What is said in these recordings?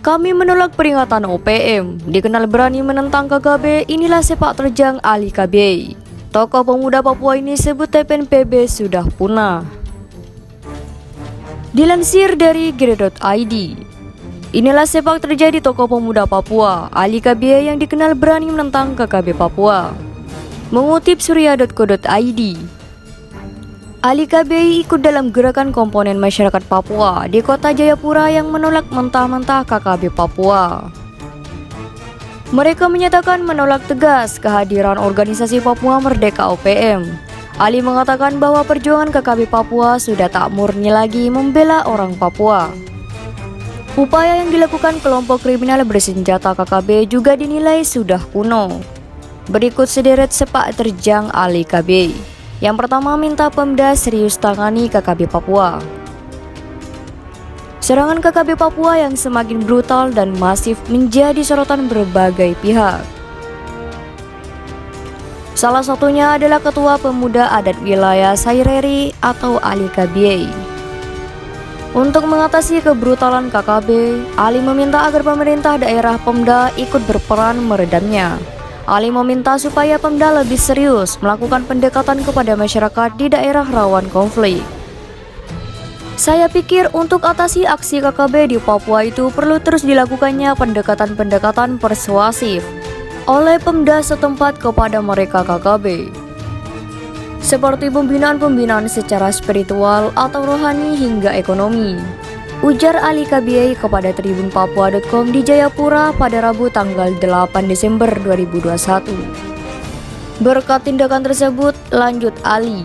Kami menolak peringatan OPM, dikenal berani menentang KKB, inilah sepak terjang Ali KB. Tokoh pemuda Papua ini sebut TPNPB sudah punah. Dilansir dari Gere.id, inilah sepak terjadi tokoh pemuda Papua, Ali KB yang dikenal berani menentang KKB Papua. Mengutip surya.co.id, Ali KB ikut dalam gerakan komponen masyarakat Papua di kota Jayapura yang menolak mentah-mentah KKB Papua. Mereka menyatakan menolak tegas kehadiran organisasi Papua Merdeka OPM. Ali mengatakan bahwa perjuangan KKB Papua sudah tak murni lagi membela orang Papua. Upaya yang dilakukan kelompok kriminal bersenjata KKB juga dinilai sudah kuno. Berikut sederet sepak terjang Ali KB. Yang pertama, minta Pemda serius tangani KKB Papua. Serangan KKB Papua yang semakin brutal dan masif menjadi sorotan berbagai pihak. Salah satunya adalah Ketua Pemuda Adat Wilayah Saireri atau Ali KB. Untuk mengatasi kebrutalan KKB, Ali meminta agar pemerintah daerah Pemda ikut berperan meredamnya. Ali meminta supaya Pemda lebih serius melakukan pendekatan kepada masyarakat di daerah rawan konflik. Saya pikir untuk atasi aksi KKB di Papua itu perlu terus dilakukannya pendekatan-pendekatan persuasif oleh Pemda setempat kepada mereka KKB. Seperti pembinaan-pembinaan secara spiritual atau rohani hingga ekonomi. Ujar Ali KB kepada Tribun Papua.com di Jayapura pada Rabu tanggal 8 Desember 2021. Berkat tindakan tersebut, lanjut Ali,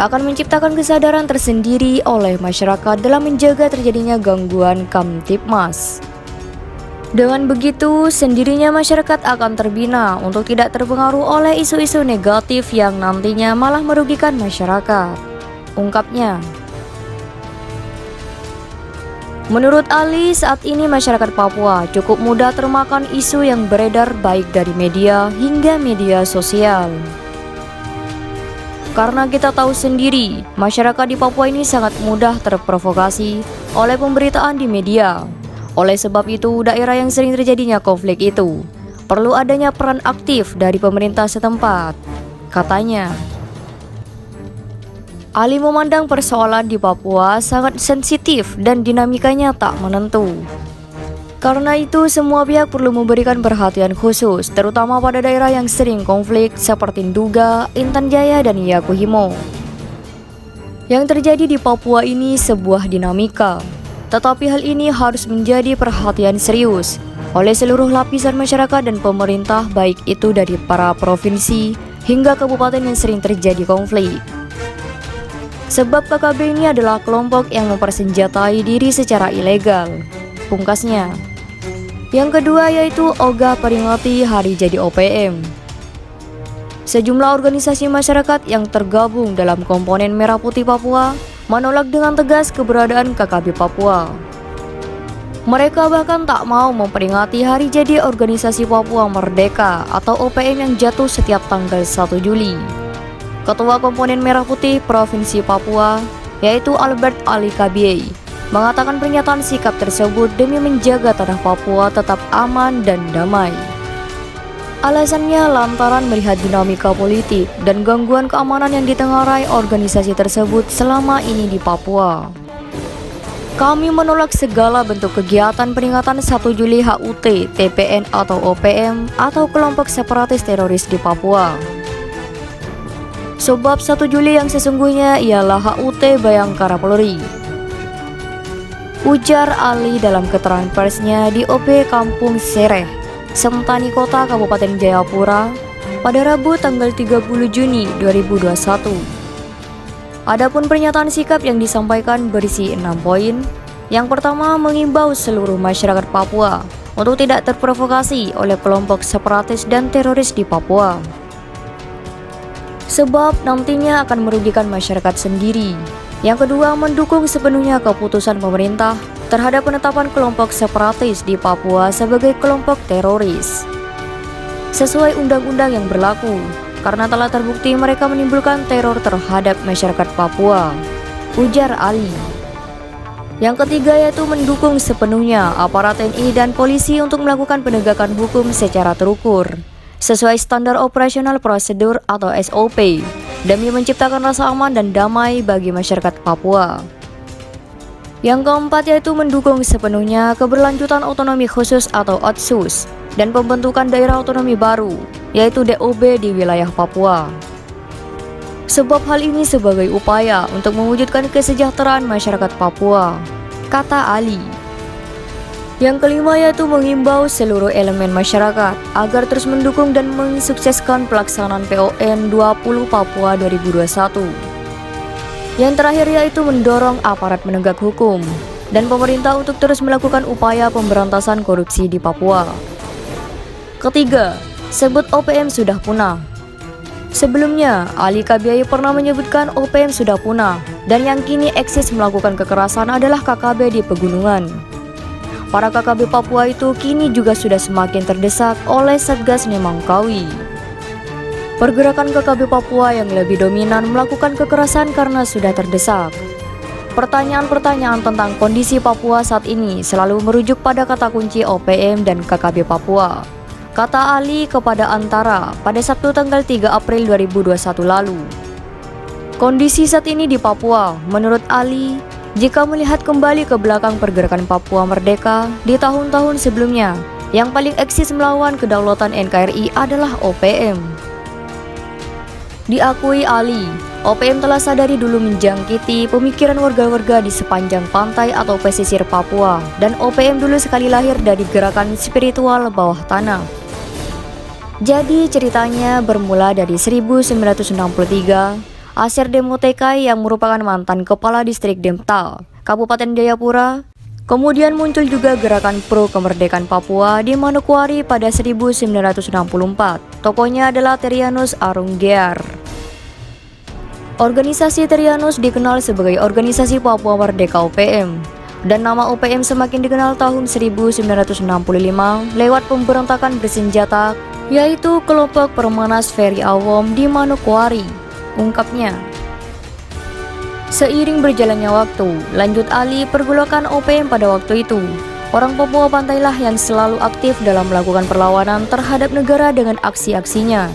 akan menciptakan kesadaran tersendiri oleh masyarakat dalam menjaga terjadinya gangguan Kamtipmas. Dengan begitu, sendirinya masyarakat akan terbina untuk tidak terpengaruh oleh isu-isu negatif yang nantinya malah merugikan masyarakat, ungkapnya. Menurut Ali, saat ini masyarakat Papua cukup mudah termakan isu yang beredar baik dari media hingga media sosial. Karena kita tahu sendiri, masyarakat di Papua ini sangat mudah terprovokasi oleh pemberitaan di media. Oleh sebab itu, daerah yang sering terjadinya konflik itu perlu adanya peran aktif dari pemerintah setempat, katanya. Ali memandang persoalan di Papua sangat sensitif dan dinamikanya tak menentu. Karena itu, semua pihak perlu memberikan perhatian khusus, terutama pada daerah yang sering konflik seperti Nduga, Intan Jaya, dan Yakuhimo. Yang terjadi di Papua ini sebuah dinamika, tetapi hal ini harus menjadi perhatian serius oleh seluruh lapisan masyarakat dan pemerintah, baik itu dari para provinsi hingga kabupaten yang sering terjadi konflik. Sebab KKB ini adalah kelompok yang mempersenjatai diri secara ilegal, pungkasnya. Yang kedua yaitu Oga peringati Hari Jadi OPM. Sejumlah organisasi masyarakat yang tergabung dalam komponen Merah Putih Papua menolak dengan tegas keberadaan KKB Papua. Mereka bahkan tak mau memperingati Hari Jadi Organisasi Papua Merdeka atau OPM yang jatuh setiap tanggal 1 Juli. Ketua Komponen Merah Putih Provinsi Papua, yaitu Albert Ali KB, mengatakan pernyataan sikap tersebut demi menjaga tanah Papua tetap aman dan damai. Alasannya lantaran melihat dinamika politik dan gangguan keamanan yang ditengarai organisasi tersebut selama ini di Papua. Kami menolak segala bentuk kegiatan peringatan 1 Juli HUT, TPN atau OPM atau kelompok separatis teroris di Papua. Sebab 1 Juli yang sesungguhnya ialah HUT Bayangkara Polri, ujar Ali dalam keterangan persnya di OP Kampung Sereh, Sentani Kota, Kabupaten Jayapura pada Rabu tanggal 30 Juni 2021. Adapun pernyataan sikap yang disampaikan berisi 6 poin. Yang pertama, mengimbau seluruh masyarakat Papua untuk tidak terprovokasi oleh kelompok separatis dan teroris di Papua, sebab nantinya akan merugikan masyarakat sendiri. Yang kedua, mendukung sepenuhnya keputusan pemerintah terhadap penetapan kelompok separatis di Papua sebagai kelompok teroris sesuai undang-undang yang berlaku, karena telah terbukti mereka menimbulkan teror terhadap masyarakat Papua, ujar Ali. Yang ketiga yaitu mendukung sepenuhnya aparat TNI dan polisi untuk melakukan penegakan hukum secara terukur, sesuai standar operasional prosedur atau SOP, demi menciptakan rasa aman dan damai bagi masyarakat Papua. Yang keempat yaitu mendukung sepenuhnya keberlanjutan otonomi khusus atau OTSUS dan pembentukan daerah otonomi baru, yaitu DOB di wilayah Papua. Sebab hal ini sebagai upaya untuk mewujudkan kesejahteraan masyarakat Papua, kata Ali. Yang kelima yaitu mengimbau seluruh elemen masyarakat agar terus mendukung dan mensukseskan pelaksanaan PON 20 Papua 2021. Yang terakhir yaitu mendorong aparat penegak hukum dan pemerintah untuk terus melakukan upaya pemberantasan korupsi di Papua. Ketiga, sebut OPM sudah punah. Sebelumnya, Ali Kabiai pernah menyebutkan OPM sudah punah dan yang kini eksis melakukan kekerasan adalah KKB di pegunungan. Para KKB Papua itu kini juga sudah semakin terdesak oleh Satgas Nemangkawi. Pergerakan KKB Papua yang lebih dominan melakukan kekerasan karena sudah terdesak. Pertanyaan-pertanyaan tentang kondisi Papua saat ini selalu merujuk pada kata kunci OPM dan KKB Papua, kata Ali kepada Antara pada Sabtu tanggal 3 April 2021 lalu. Kondisi saat ini di Papua, menurut Ali, jika melihat kembali ke belakang pergerakan Papua Merdeka di tahun-tahun sebelumnya, yang paling eksis melawan kedaulatan NKRI adalah OPM. Diakui Ali, OPM telah sadari dulu menjangkiti pemikiran warga-warga di sepanjang pantai atau pesisir Papua, dan OPM dulu sekali lahir dari gerakan spiritual bawah tanah. Jadi ceritanya bermula dari 1963, Aser Demotekai yang merupakan mantan kepala distrik Demtal, Kabupaten Jayapura. Kemudian muncul juga gerakan pro kemerdekaan Papua di Manokwari pada 1964. Tokohnya adalah Terianus Arunggear. Organisasi Terianus dikenal sebagai Organisasi Papua Merdeka OPM, dan nama OPM semakin dikenal tahun 1965 lewat pemberontakan bersenjata, yaitu kelompok Permanas Ferry Awom di Manokwari, ungkapnya. Seiring berjalannya waktu, lanjut Ali, pergolakan OPM pada waktu itu, orang Papua pantailah yang selalu aktif dalam melakukan perlawanan terhadap negara dengan aksi-aksinya.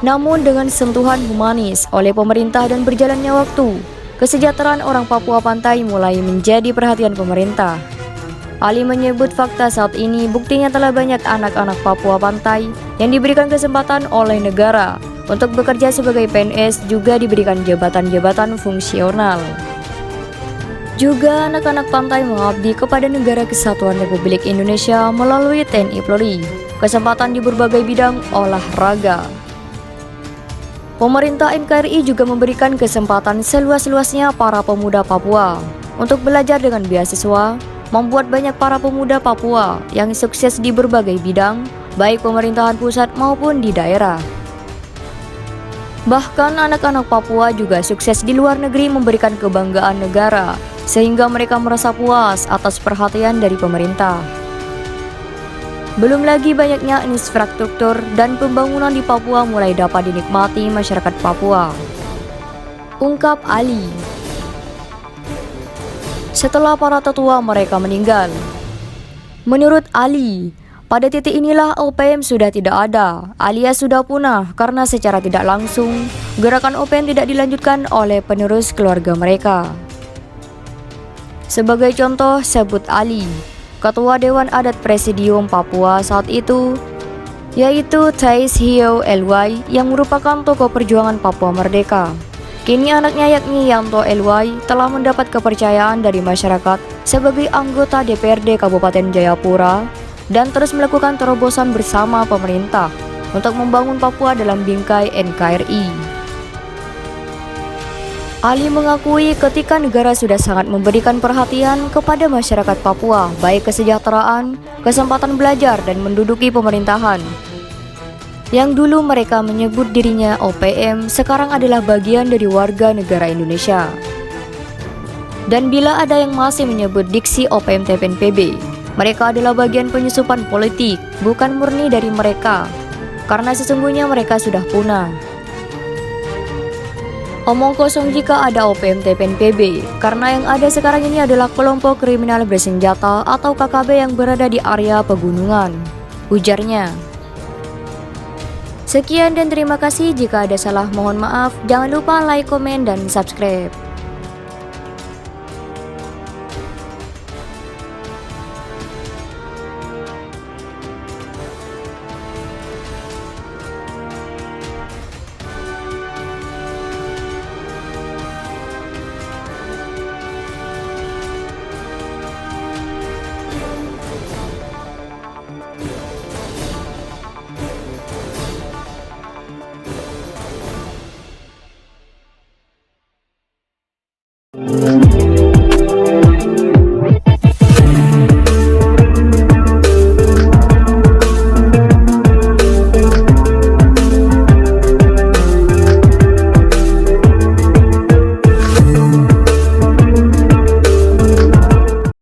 Namun dengan sentuhan humanis oleh pemerintah dan berjalannya waktu, kesejahteraan orang Papua pantai mulai menjadi perhatian pemerintah. Ali menyebut fakta saat ini buktinya telah banyak anak-anak Papua pantai yang diberikan kesempatan oleh negara untuk bekerja sebagai PNS, juga diberikan jabatan-jabatan fungsional. Juga anak-anak pantai mengabdi kepada Negara Kesatuan Republik Indonesia melalui TNI Polri, kesempatan di berbagai bidang olahraga. Pemerintah NKRI juga memberikan kesempatan seluas-luasnya para pemuda Papua untuk belajar dengan beasiswa, membuat banyak para pemuda Papua yang sukses di berbagai bidang, baik pemerintahan pusat maupun di daerah. Bahkan anak-anak Papua juga sukses di luar negeri memberikan kebanggaan negara, sehingga mereka merasa puas atas perhatian dari pemerintah. Belum lagi banyaknya infrastruktur dan pembangunan di Papua mulai dapat dinikmati masyarakat Papua, ungkap Ali. Setelah para tetua mereka meninggal, menurut Ali, pada titik inilah OPM sudah tidak ada, alias sudah punah, karena secara tidak langsung gerakan OPM tidak dilanjutkan oleh penerus keluarga mereka. Sebagai contoh, sebut Ali, Ketua Dewan Adat Presidium Papua saat itu, yaitu Thais Hio Elway yang merupakan tokoh perjuangan Papua Merdeka. Kini anaknya yakni Yanto Elway telah mendapat kepercayaan dari masyarakat sebagai anggota DPRD Kabupaten Jayapura dan terus melakukan terobosan bersama pemerintah untuk membangun Papua dalam bingkai NKRI. Ali mengakui ketika negara sudah sangat memberikan perhatian kepada masyarakat Papua, baik kesejahteraan, kesempatan belajar, dan menduduki pemerintahan. Yang dulu mereka menyebut dirinya OPM, sekarang adalah bagian dari warga negara Indonesia. Dan bila ada yang masih menyebut diksi OPM TPNPB, mereka adalah bagian penyusupan politik, bukan murni dari mereka, karena sesungguhnya mereka sudah punah. Omong kosong jika ada OPM TPNPB, karena yang ada sekarang ini adalah kelompok kriminal bersenjata atau KKB yang berada di area pegunungan, ujarnya. Sekian dan terima kasih, jika ada salah mohon maaf, jangan lupa like, komen, dan subscribe.